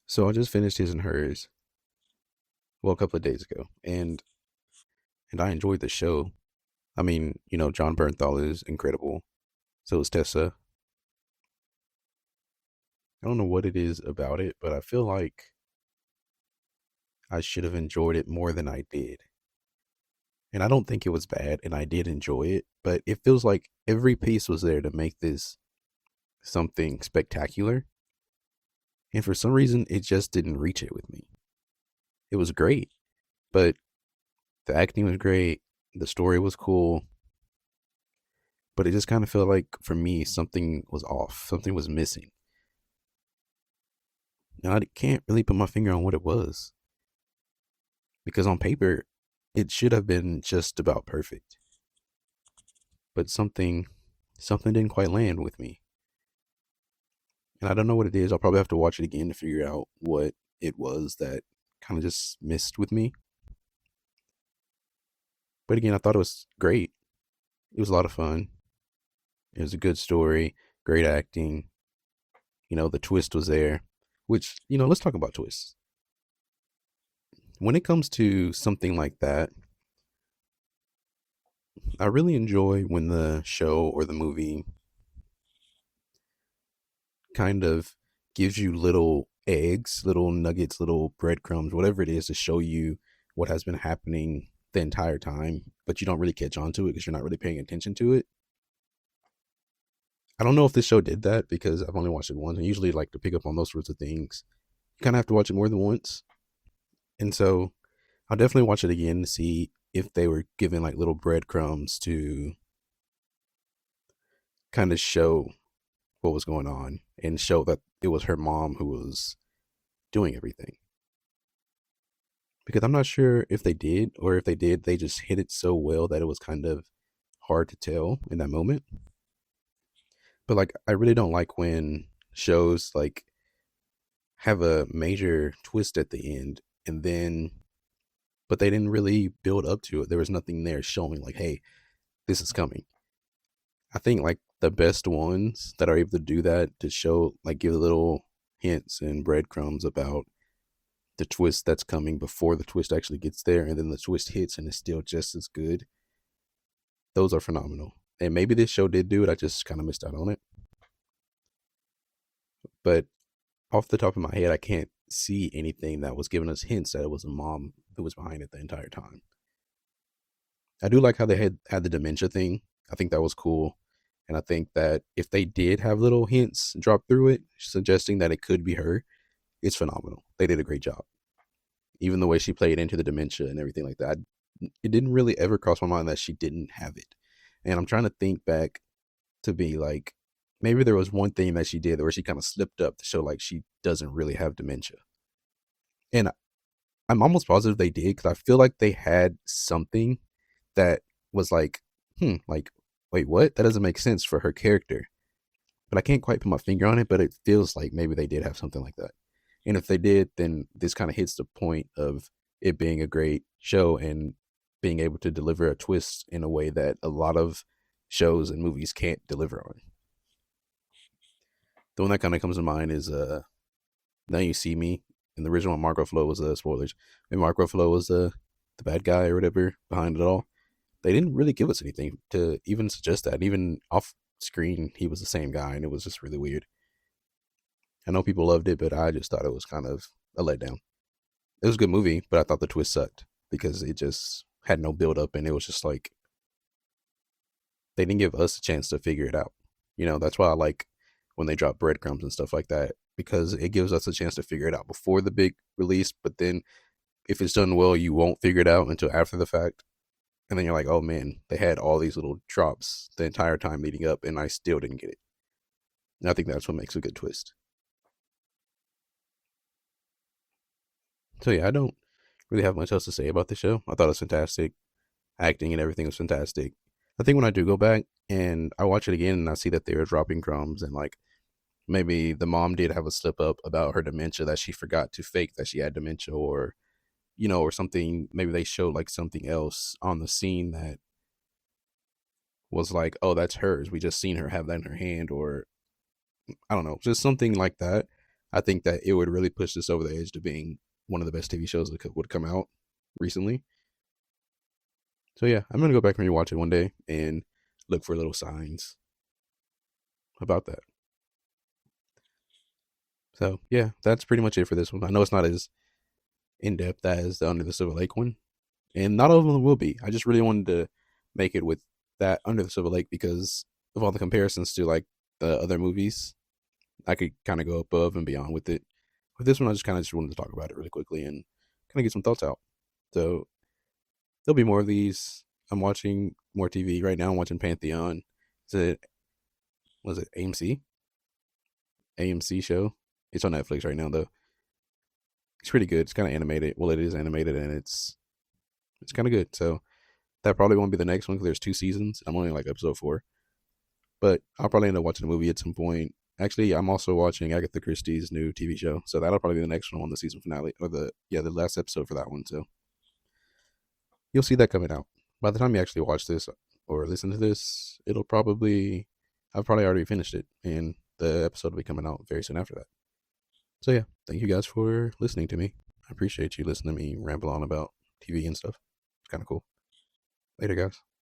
So I just finished his and hers, well, a couple of days ago, and I enjoyed the show. I mean, John Bernthal is incredible. So is Tessa. I don't know what it is about it, but I feel like I should have enjoyed it more than I did. And I don't think it was bad, and I did enjoy it, but it feels like every piece was there to make this something spectacular. And for some reason, it just didn't reach it with me. It was great, but the acting was great, the story was cool, but it just kind of felt like for me something was off, something was missing. And I can't really put my finger on what it was because on paper it should have been just about perfect, but something didn't quite land with me. And I don't know what it is. I'll probably have to watch it again to figure out what it was that kind of just missed with me. But again, I thought it was great. It was a lot of fun. It was a good story, great acting. The twist was there, which, let's talk about twists. When it comes to something like that, I really enjoy when the show or the movie kind of gives you little eggs, little nuggets, little breadcrumbs, whatever it is to show you what has been happening the entire time, but you don't really catch on to it because you're not really paying attention to it. I don't know if this show did that because I've only watched it once. I usually like to pick up on those sorts of things. You kind of have to watch it more than once. And so I'll definitely watch it again to see if they were giving like little breadcrumbs to kind of show what was going on and show that it was her mom who was doing everything. Because I'm not sure if they did, or if they did, they just hit it so well that it was kind of hard to tell in that moment. But like, I really don't like when shows like have a major twist at the end and then, but they didn't really build up to it. There was nothing there showing like, hey, this is coming. I think like the best ones that are able to do that to show, like, give little hints and breadcrumbs about the twist that's coming before the twist actually gets there, and then the twist hits and it's still just as good. Those are phenomenal. And maybe this show did do it. I just kind of missed out on it. But off the top of my head, I can't see anything that was giving us hints that it was a mom who was behind it the entire time. I do like how they had the dementia thing. I think that was cool. And I think that if they did have little hints drop through it, suggesting that it could be her, it's phenomenal. They did a great job. Even the way she played into the dementia and everything like that, it didn't really ever cross my mind that she didn't have it. And I'm trying to think back to be like, maybe there was one thing that she did where she kind of slipped up to show like she doesn't really have dementia. And I'm almost positive they did because I feel like they had something that was like, like, wait, what? That doesn't make sense for her character. But I can't quite put my finger on it, but it feels like maybe they did have something like that. And if they did, then this kind of hits the point of it being a great show and being able to deliver a twist in a way that a lot of shows and movies can't deliver on. The one that kind of comes to mind is Now You See Me. In the original, Mark Ruffalo was spoilers. And Mark Ruffalo was the bad guy or whatever behind it all. They didn't really give us anything to even suggest that. Even off screen, he was the same guy, and it was just really weird. I know people loved it, but I just thought it was kind of a letdown. It was a good movie, but I thought the twist sucked because it just had no build up, and it was just like they didn't give us a chance to figure it out. That's why I like when they drop breadcrumbs and stuff like that because it gives us a chance to figure it out before the big release. But then if it's done well, you won't figure it out until after the fact. And then you're like, oh man, they had all these little drops the entire time leading up, and I still didn't get it. And I think that's what makes a good twist. So yeah, I don't really have much else to say about the show. I thought it was fantastic. Acting and everything was fantastic. I think when I do go back and I watch it again and I see that they were dropping crumbs and like maybe the mom did have a slip up about her dementia that she forgot to fake that she had dementia, or or something. Maybe they showed like something else on the scene that was like, oh, that's hers. We just seen her have that in her hand, or I don't know, just something like that. I think that it would really push this over the edge to being one of the best TV shows that would come out recently. So yeah, I'm gonna go back and rewatch it one day and look for little signs about that. So yeah, that's pretty much it for this one. I know it's not as in depth as the Under the Silver Lake one, and not all of them will be. I just really wanted to make it with that Under the Silver Lake because of all the comparisons to like the other movies. I could kind of go above and beyond with it. With this one, I just kind of just wanted to talk about it really quickly and kind of get some thoughts out. So there'll be more of these. I'm watching more TV right now. I'm watching Pantheon. Is it was it AMC? AMC show. It's on Netflix right now though. It's pretty good. It's kind of animated. Well, it is animated and it's kind of good. So that probably won't be the next one because there's 2 seasons. I'm only like episode 4, but I'll probably end up watching the movie at some point. Actually, I'm also watching Agatha Christie's new TV show, so that'll probably be the next one on the season finale or the last episode for that one. So you'll see that coming out. By the time you actually watch this or listen to this, I've probably already finished it, and the episode will be coming out very soon after that. So yeah, thank you guys for listening to me. I appreciate you listening to me ramble on about TV and stuff. It's kind of cool. Later, guys.